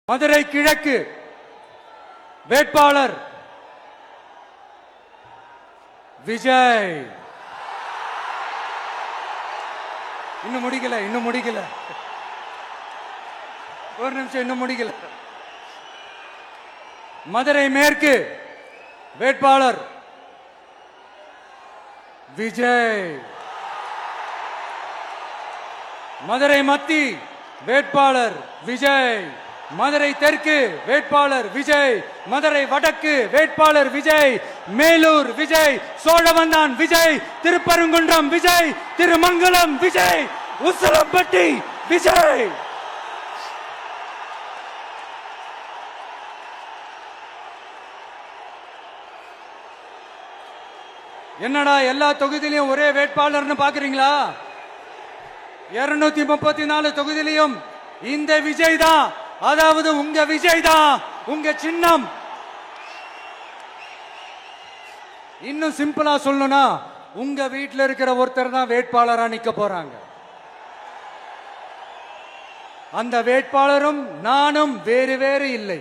மதுரை கிழக்கு வேட்பாளர் விஜய். இன்னும் முடிக்கல ஒரு நிமிஷம், இன்னும் முடிக்கல. மதுரை மேற்கு வேட்பாளர் விஜய். மதுரை மத்தி வேட்பாளர் விஜய். மதுரை தெற்கு வேட்பாளர் விஜய். மதுரை வடக்கு வேட்பாளர் விஜய். மேலூர் விஜய். சோழவந்தான் விஜய். திருப்பரங்குன்றம் விஜய். திருமங்கலம் விஜய். உசிலம்பட்டி விஜய். என்னடா எல்லா தொகுதியிலும் ஒரே வேட்பாளர்னு பாக்குறீங்களா? 234 தொகுதியிலும் இந்த விஜய் தான், அதாவது உங்க விஜய் தான் உங்க சின்னம். இன்னும் சிம்பிளா சொல்லணும்னா உங்க வீட்டில் இருக்கிற ஒருத்தர் தான் வேட்பாளரா நிக்க போறாங்க. அந்த வேட்பாளரும் நானும் வேறு வேறு இல்லை.